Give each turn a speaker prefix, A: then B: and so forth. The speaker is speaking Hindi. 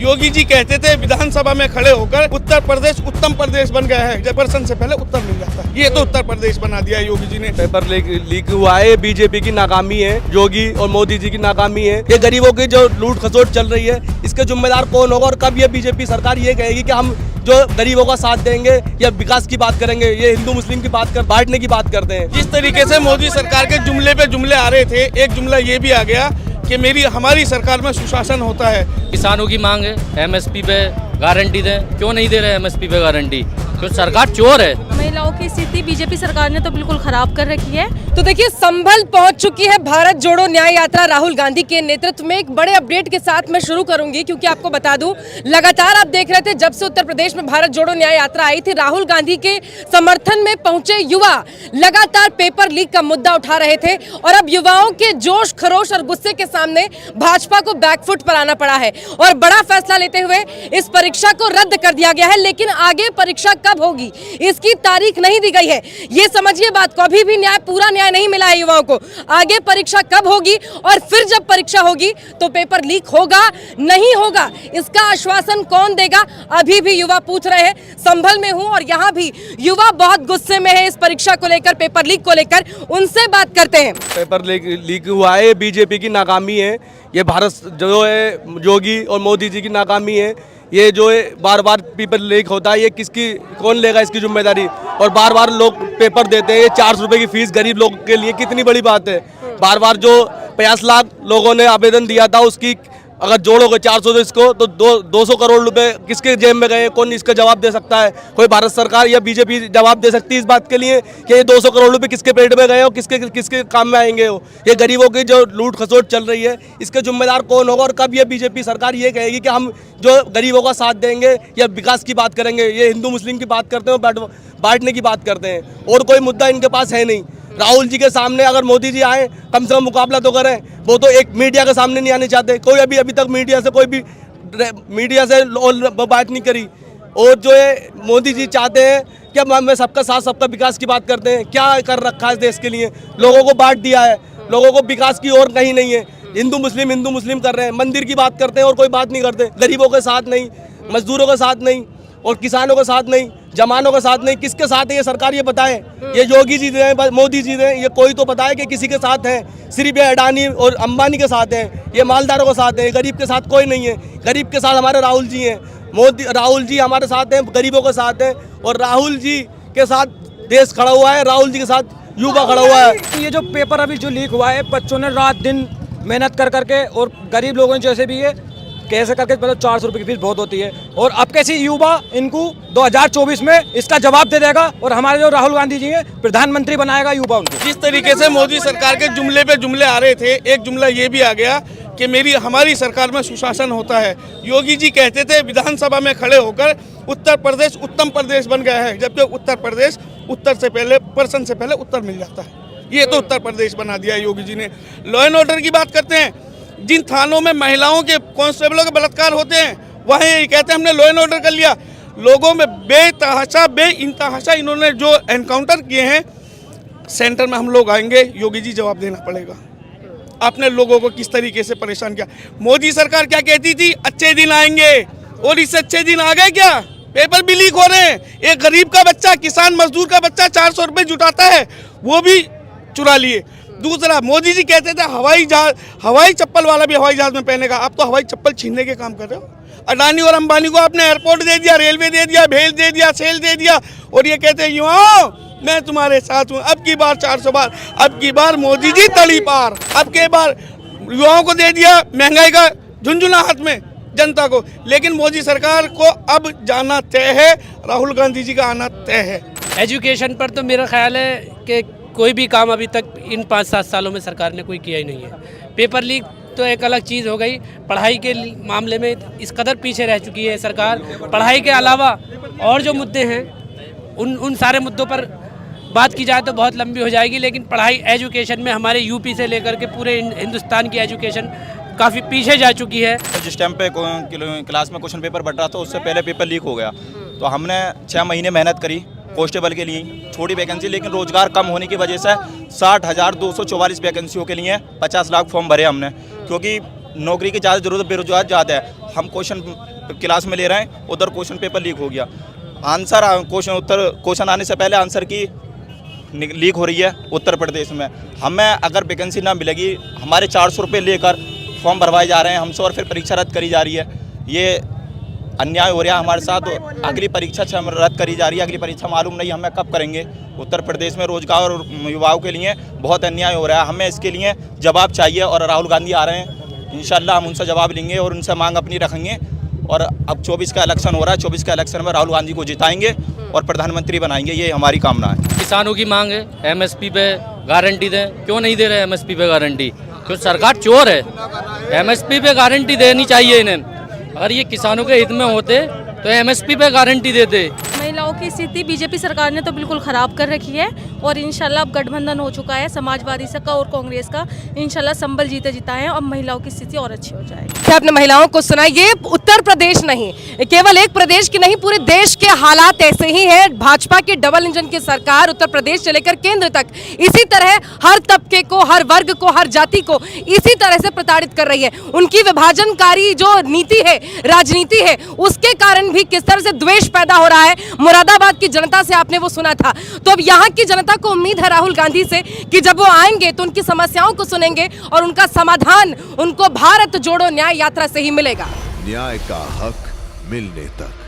A: योगी जी कहते थे विधानसभा में खड़े होकर उत्तर प्रदेश उत्तम प्रदेश बन गया है, जब प्रश्न से पहले उत्तर मिल जाता है। ये तो उत्तर प्रदेश बना दिया है योगी जी ने।
B: पेपर लीक हुआ है, बीजेपी की नाकामी है, योगी और मोदी जी की नाकामी है। ये गरीबों की जो लूट खसोट चल रही है, इसके जिम्मेदार कौन होगा? और कब ये बीजेपी सरकार ये कहेगी कि हम जो गरीबों का साथ देंगे या विकास की बात करेंगे? ये हिंदू मुस्लिम की बात कर बांटने की बात करते हैं।
A: जिस तरीके से मोदी सरकार के जुमले पे जुमले आ रहे थे, एक जुमला ये भी आ गया कि हमारी सरकार में सुशासन होता है।
C: किसानों की मांग है एमएसपी पे गारंटी दें, क्यों नहीं दे रहे एमएसपी पे गारंटी? क्यों सरकार चोर है?
D: महिलाओं की स्थिति बीजेपी सरकार ने तो बिल्कुल खराब कर रखी है।
E: तो देखिए, संभल पहुंच चुकी है भारत जोड़ो न्याय यात्रा राहुल गांधी के नेतृत्व में। एक बड़े अपडेट के साथ मैं शुरू करूंगी, क्योंकि आपको बता दूं, लगातार आप देख रहे थे जब से उत्तर प्रदेश में भारत जोड़ो न्याय यात्रा आई थी, राहुल गांधी के समर्थन में पहुंचे युवा लगातार पेपर लीक का मुद्दा उठा रहे थे। और अब युवाओं के जोश खरोश और गुस्से के सामने भाजपा को बैकफुट पर आना पड़ा है और बड़ा फैसला लेते हुए इस परीक्षा को रद्द कर दिया गया है। लेकिन आगे परीक्षा कब होगी इसकी तारीख नहीं दी गई है। ये समझिए बात को, अभी भी पूरा न्याय नहीं मिला है युवाओं को। आगे परीक्षा कब होगी और फिर जब परीक्षा होगी तो पेपर लीक होगा नहीं होगा, इसका आश्वासन कौन देगा? अभी भी युवा पूछ रहे हैं। संभल में हूं और यहाँ भी युवा बहुत गुस्से में है इस परीक्षा को लेकर, पेपर लीक को लेकर। उनसे बात करते हैं।
B: पेपर लीक हुआ है, बीजेपी की नाकामी है। ये भारत जो है योगी और मोदी जी की नाकामी है। ये जो है बार बार पेपर लीक होता है, ये कौन लेगा इसकी जिम्मेदारी? और बार बार लोग पेपर देते हैं। ये 400 रुपये की फीस गरीब लोगों के लिए कितनी बड़ी बात है। बार बार जो 50 लाख लोगों ने आवेदन दिया था, उसकी अगर जोड़ोगे 400 इसको तो 200 करोड़ रुपए किसके जेब में गए? कौन इसका जवाब दे सकता है? कोई भारत सरकार या बीजेपी जवाब दे सकती है इस बात के लिए कि ये 200 करोड़ रुपए किसके पेट में गए हो, किसके काम में आएंगे हो? ये गरीबों की जो लूट खसोट चल रही है, इसके जिम्मेदार कौन होगा? और कब ये बीजेपी सरकार ये कहेगी कि हम जो गरीबों का साथ देंगे या विकास की बात करेंगे? ये हिंदू मुस्लिम की बात करते हैं, बांटने की बात करते हैं, और कोई मुद्दा इनके पास है नहीं। राहुल जी के सामने अगर मोदी जी आए, कम से कम मुकाबला तो करें। वो तो एक मीडिया के सामने नहीं आने चाहते। कोई अभी तक मीडिया से बात नहीं करी। और जो है मोदी जी चाहते हैं कि हम सबका साथ सबका विकास की बात करते हैं। क्या कर रखा है देश के लिए? लोगों को बांट दिया है, लोगों को विकास की और कहीं नहीं है। हिंदू मुस्लिम कर रहे हैं, मंदिर की बात करते हैं और कोई बात नहीं करते। गरीबों के साथ नहीं, मजदूरों के साथ नहीं, और किसानों के साथ नहीं, जवानों के साथ नहीं। किसके साथ है ये सरकार? ये बताएं। ये योगी जी हैं, मोदी जी हैं, ये कोई तो बताए कि किसी के साथ हैं? सिर्फ ये अडानी और अंबानी के साथ हैं, ये मालदारों के साथ हैं। गरीब के साथ कोई नहीं है। गरीब के साथ हमारे राहुल जी हैं। राहुल जी हमारे साथ हैं, गरीबों के साथ हैं। और राहुल जी के साथ देश खड़ा हुआ है, राहुल जी के साथ युवा खड़ा हुआ है।
F: ये जो पेपर अभी जो लीक हुआ है, बच्चों ने रात दिन मेहनत कर करके, और गरीब लोगों ने जैसे भी ये कैसे करके, मतलब 400 रुपये की फीस बहुत होती है। और अब कैसी युवा इनको 2024 में इसका जवाब दे देगा, और हमारे जो राहुल गांधी जी हैं प्रधानमंत्री बनाएगा युवा उनको।
A: जिस तरीके से मोदी सरकार के जुमले पे जुमले आ रहे थे, एक जुमला ये भी आ गया कि हमारी सरकार में सुशासन होता है। योगी जी कहते थे विधानसभा में खड़े होकर उत्तर प्रदेश उत्तम प्रदेश बन गया है, जबकि उत्तर प्रदेश उत्तर से पहले प्रश्न से पहले उत्तर मिल जाता है। ये तो उत्तर प्रदेश बना दिया है योगी जी ने। लॉ एंड ऑर्डर की बात करते हैं, जिन थानों में महिलाओं के कांस्टेबलों के बलात्कार होते हैं, वहाँ ये कहते हैं हमने लॉ एंड ऑर्डर कर लिया। लोगों में बेइंतहाशा इन्होंने जो एनकाउंटर किए हैं, सेंटर में हम लोग आएंगे, योगी जी जवाब देना पड़ेगा। आपने लोगों को किस तरीके से परेशान किया। मोदी सरकार क्या कहती थी? अच्छे दिन आएंगे, और इससे अच्छे दिन आ गए क्या? पेपर भी लीक हो रहे हैं। एक गरीब का बच्चा, किसान मजदूर का बच्चा 400 रुपये जुटाता है, वो भी चुरा लिए। दूसरा, मोदी जी कहते थे हवाई चप्पल वाला भी हवाई जहाज में पहनेगा। आप तो हवाई चप्पल छीनने के काम कर रहे हो। अडानी और अंबानी को आपने एयरपोर्ट दे दिया, रेलवे दे दिया, भेज दे दिया, सेल दे दिया, और ये कहते हैं युवाओं मैं तुम्हारे साथ हूँ। अब की बार 400 बार, अब की बार मोदी जी तली पार। अब के बार युवाओं को दे दिया महंगाई का झुंझुना हाथ में जनता को। लेकिन मोदी सरकार को अब जाना तय है, राहुल गांधी जी का आना तय है।
C: एजुकेशन पर तो मेरा ख्याल है कि कोई भी काम अभी तक इन 5-7 सालों में सरकार ने कोई किया ही नहीं है। पेपर लीक तो एक अलग चीज़ हो गई। पढ़ाई के मामले में इस कदर पीछे रह चुकी है सरकार। पढ़ाई के अलावा और जो मुद्दे हैं, उन सारे मुद्दों पर बात की जाए तो बहुत लंबी हो जाएगी। लेकिन पढ़ाई, एजुकेशन में हमारे यूपी से लेकर के पूरे हिंदुस्तान की एजुकेशन काफ़ी पीछे जा चुकी है।
G: जिस टाइम पे क्लास में क्वेश्चन पेपर बट रहा था, उससे पहले पेपर लीक हो गया। तो हमने 6 महीने मेहनत करी कांस्टेबल के लिए, छोटी वैकेंसी, लेकिन रोजगार कम होने की वजह से 60,244 वैकेंसियों के लिए 50 लाख फॉर्म भरे हमने, क्योंकि नौकरी की ज़्यादा ज़रूरत, बेरोजगार ज़्यादा है। हम क्वेश्चन क्लास में ले रहे हैं, उधर क्वेश्चन पेपर लीक हो गया। आंसर क्वेश्चन आने से पहले आंसर की लीक हो रही है उत्तर प्रदेश में। हमें अगर वैकेंसी ना मिलेगी, हमारे 400 रुपये लेकर फॉर्म भरवाए जा रहे हैं हमसे और फिर परीक्षा रद्द करी जा रही है। ये अन्याय हो रहा है हमारे साथ। अगली परीक्षा रद्द करी जा रही है, अगली परीक्षा मालूम नहीं हमें कब करेंगे। उत्तर प्रदेश में रोजगार और युवाओं के लिए बहुत अन्याय हो रहा है। हमें इसके लिए जवाब चाहिए और राहुल गांधी आ रहे हैं, इंशाल्लाह हम उनसे जवाब लेंगे और उनसे मांग अपनी रखेंगे। और अब 24 का इलेक्शन हो रहा है, 24 का इलेक्शन में राहुल गांधी को जिताएंगे और प्रधानमंत्री बनाएंगे, ये हमारी कामना है।
H: किसानों की मांग है एमएसपी पे गारंटी दें। क्यों नहीं दे रहे एमएसपी पे गारंटी? क्यों सरकार चोर है? एमएसपी पे गारंटी देनी चाहिए इन्हें। अगर ये किसानों के हित में होते तो एमएसपी पे गारंटी देते।
D: महिलाओं की स्थिति बीजेपी सरकार ने तो बिल्कुल ख़राब कर रखी है और इंशाल्लाह अब गठबंधन हो चुका है समाजवादी का और कांग्रेस का। इंशाल्लाह संभल जीते जिताएं और महिलाओं की स्थिति और अच्छी हो जाएगी।
E: क्या आपने महिलाओं को सुना? ये उत्तर प्रदेश नहीं, केवल एक प्रदेश की नहीं, पूरे देश के हालात ऐसे ही हैं। भाजपा की डबल इंजन की सरकार उत्तर प्रदेश से लेकर केंद्र तक इसी तरह हर तबके को, हर वर्ग को, हर जाति को इसी तरह से प्रताड़ित कर रही है। उनकी विभाजनकारी जो नीति है, राजनीति है, उसके कारण भी किस तरह से द्वेष पैदा हो रहा है। मुरादाबाद की जनता से आपने वो सुना था, तो अब यहाँ की जनता को उम्मीद है राहुल गांधी से कि जब वो आएंगे तो उनकी समस्याओं को सुनेंगे और उनका समाधान उनको भारत जोड़ो न्याय यात्रा से ही मिलेगा।
I: न्याय का हक मिलने तक।